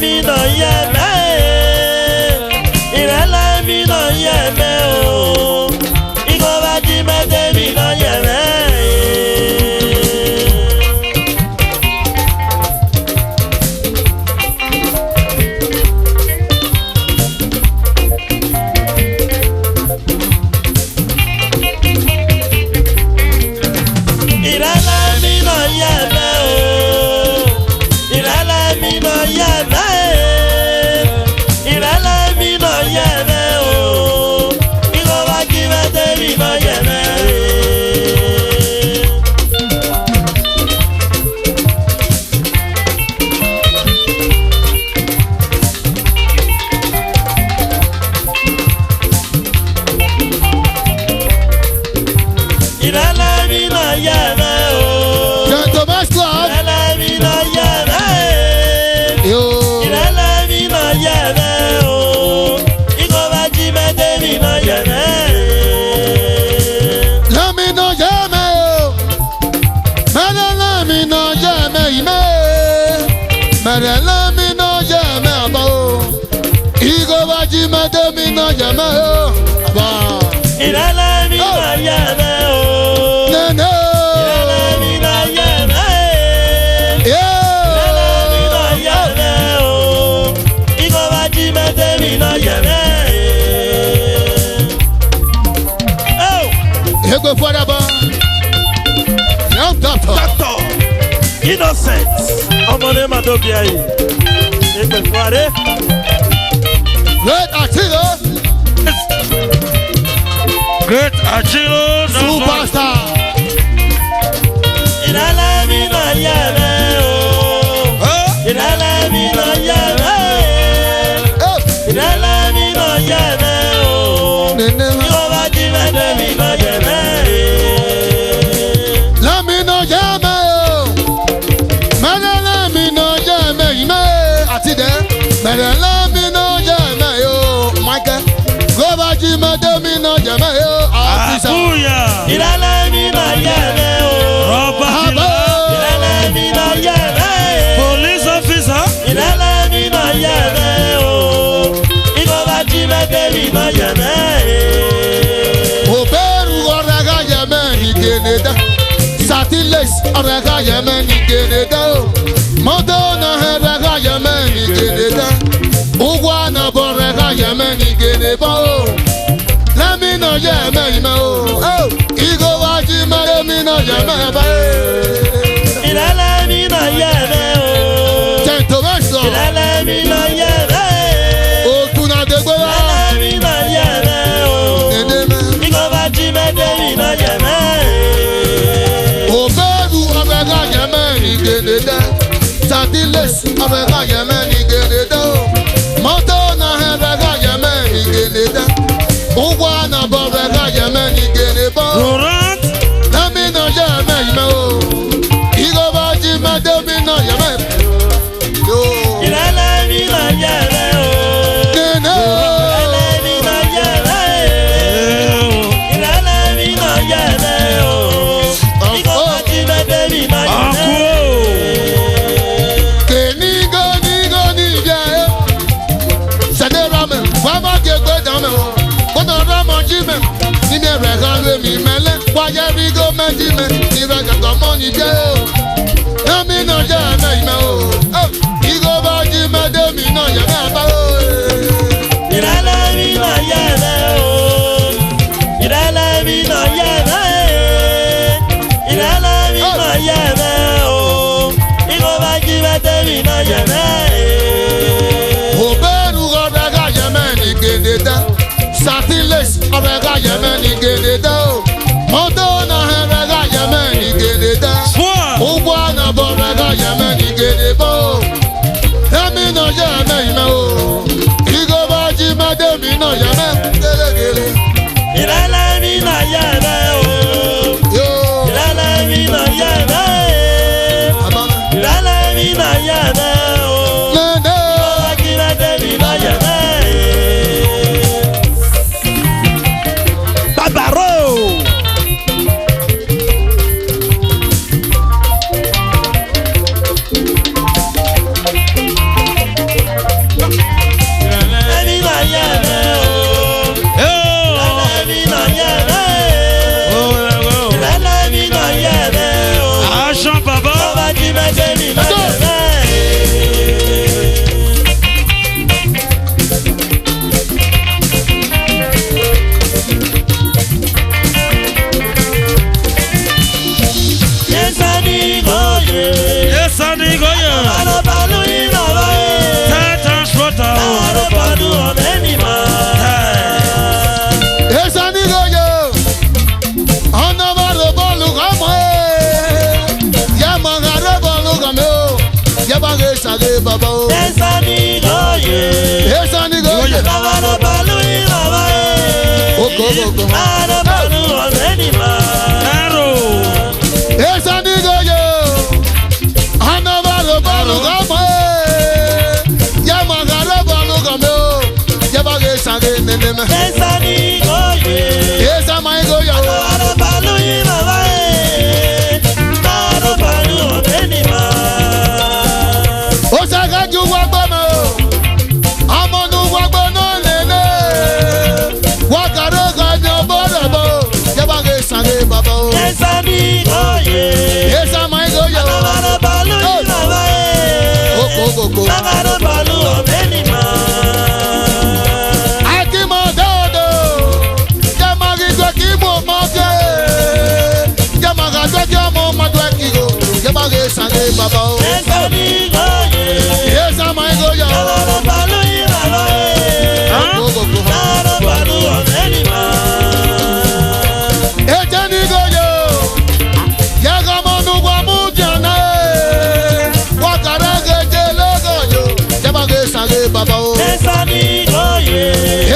mi no yeme. Irele mi no yeme o. Iko baji mete mi no yeme. Innocent, ọmọdé Madobia yìí, ìpè fúnadé. Great Achilo. Great Achilo. Superstar. Ìdálẹ́ mi náà yẹ mẹ́ o. Ìdálẹ́ mi náà yẹ mẹ́. Ìdálẹ́ mi náà yẹ mẹ́ o. Yóò bá jí mẹ́tẹ́ mi náà yẹ mẹ́. Lẹ́mi náà yẹ mẹ́ o. Mẹ́lẹ́lẹ́mi náà yẹ mẹ́ yìí mẹ́. Àti dẹ́. Mẹ́lẹ́lẹ́mi náà yẹ mẹ́ o. Michael. Yóò bá jí mẹ́tẹ́ mi náà yẹ mẹ́ o. Àkúyà. Ìdálẹ́ mi náà yẹ mẹ́ o. Rọ́bà kìlá. Ìdálẹ́ mi náà yẹ mẹ́. Police officer. Ìdálẹ́ mi náà yẹ mẹ́ o. Ikọ̀ bá jí mẹ́tẹ́ mi náà yẹ mẹ́. Òbẹ́rù ọ̀rẹ́ ká yẹ mẹ́ ní Gẹ̀nẹ́dá. Satiles ọ̀rẹ́ ká yẹ mẹ́ ní Gẹ̀nẹ́dá o. Mọ́tò náà ẹ̀rẹ́ ká yẹ mẹ́ ní Gẹ̀nẹ́dá. Ugwu ànàbọ̀ ọ̀rẹ́ ká yẹ mẹ́ ní Gẹ̀nẹ́bá o. Lẹ́mí náà yẹ mẹ́ ìmẹ́ o. Ikọ̀ bá jí mẹ́tẹ́ mi náà yẹ mẹ́ báyìí. Ìdálẹ́ mi náà yẹ mẹ́ o. Tẹ̀ntòmẹ́sọ̀. Ìdálẹ́ mi náà yẹ mẹ́. Òkun náà dé gbé wá. Ìdálẹ́ mi náà yẹ mẹ́ o. Dédé mẹ́. Ikọ̀ bá jí mẹ́tẹ́ mi náà yẹ mẹ́. Òbẹ́rù ọ̀rẹ́ ká yẹ mẹ́ ní Gẹ̀nẹ́dá. Satiles ọ̀rẹ́ ká yẹ mẹ́ ní Gẹ̀nẹ́dá o. Mọ́tò náà ẹ̀rẹ́ ká yẹ mẹ́ ní Gẹ̀nẹ́dá. Ugwu ànàbọ̀ ọ̀rẹ́ ká yẹ mẹ́ ní Gẹ̀nẹ́bá o. Lẹ́mí náà yẹ mẹ́ ìmẹ́ o. Ikọ̀ bá jí mẹ́tẹ́ mi náà yẹ mẹ́. Ìdálẹ́ mi náà yẹ mẹ́ o. Nene. Ìdálẹ́ mi náà yẹ mẹ́. Ìdálẹ́ mi náà yẹ mẹ́ o. Ikọ̀ bá jí mẹ́tẹ́ mi náà yẹ mẹ́. Kenigo nigo nije. Sade ramen, wama gegbe dame o. Kono ramo jime, nine rega lwe mi mele. Waye rigo mejime, nire gaga moni je o. Nami no je me ime o. Igo ba jime de mi no ye me ba o. Ìdálẹ́ mi náà yẹ mẹ́ o. Ìdálẹ́ mi náà yẹ mẹ́. Ìdálẹ́ mi náà yẹ mẹ́ o. Ikọ̀ bá jí mẹ́tẹ́ mi náà yẹ mẹ́. Òbẹ́rù ọ̀rẹ́ ká yẹ mẹ́ ní Gẹ̀nẹ́dá. Satiles ọ̀rẹ́ ká yẹ mẹ́ ní Gẹ̀nẹ́dá o. Mọ́tò náà ẹ̀rẹ́ ká yẹ mẹ́ ní Gẹ̀nẹ́dá. Ugwu ànàbọ̀ ọ̀rẹ́ ká yẹ mẹ́ ní Gẹ̀nẹ́bá o. Lẹ́mí náà yẹ mẹ́ ìmẹ́ o. Ikọ̀ bá jí mẹ́tẹ́ mi náà yẹ mẹ́. Gẹ́lẹ́gẹ́lẹ́. Ìdálẹ́ mi náà yẹ mẹ́ o. baba o. Esani goye. Esani goye. Maro balu baba e. Oko. Maro balu ọ̀sẹ̀ni ma. Maro. Esani goye. Ana balu kama e. Yama gara balu kama o. Yaba ge sange nene me. Esani goye. Esama goye o. Maro balu baba e. Maro balu ọ̀sẹ̀ni ma. Osagaju wagbo mo. Amonu wagbo no lele. Wakaro ganyo boro bo. Yaba ge sange baba o. Esani goye. Esama goye o. Maro balu baba e. Oko. Maro balu ọ̀sẹ̀ni ma. Akimo dodo. Jamagi gwa kimo moke. Jamaga gwa kimo madwa kigo. Yaba ge sange baba o. Esani goye. Esama goye o. Maro balu baba e. Oko. Maro balu ọ̀sẹ̀ni ma. Ejeni goyo, yaga monu gwa mujana, wakara geje logoyo, jabage sage baba o. Esani goye.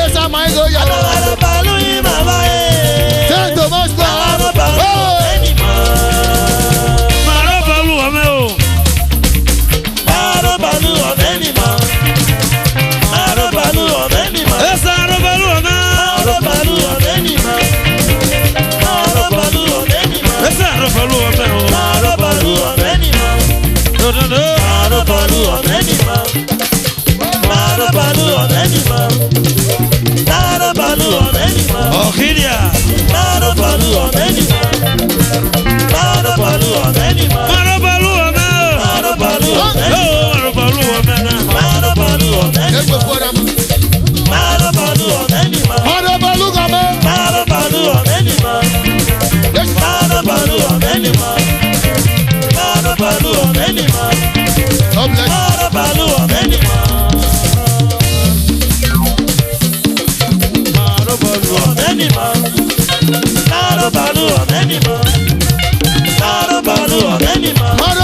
Esa mai goyo, Maro balu baba e. Saint Thomas Maro Gwa. balu ọ̀sẹ̀ni ma. Maro balu ame o. Maro balu ọ̀sẹ̀ni ma. Maro balu ọ̀sẹ̀ni ma. Esa aro balu ame. Maro balu ọ̀sẹ̀ni ma. Maro balu ọ̀sẹ̀ni ma. Esa aro balu ame o. Maro balu ọ̀sẹ̀ni ma. Do. Maro balu ọ̀sẹ̀ni ma. Maro balu ọ̀sẹ̀ni ma. Maro balu ọ̀sẹ̀ni ma. Okidia. Maro balu ọ̀sẹ̀ni ma. Maro balu ọ̀sẹ̀ni ma. Maro balu ame. Maro balu ọ̀sẹ̀ni ma. Oh, maro balu ame na. Maro balu ọ̀sẹ̀ni ma. Egbe fora mu. Maro balu ọ̀sẹ̀ni ma. Mara balu game. Maro balu ọ̀sẹ̀ni ma. Maro balu ọ̀sẹ̀ni ma. Maro balu ọ̀sẹ̀ni ma. God bless. Maro balu ọ̀sẹ̀ni ma. Maro balu ọ̀sẹ̀ni ma. Maro balu ọ̀sẹ̀ni ma. Maro balu ọ̀sẹ̀ni ma. Mara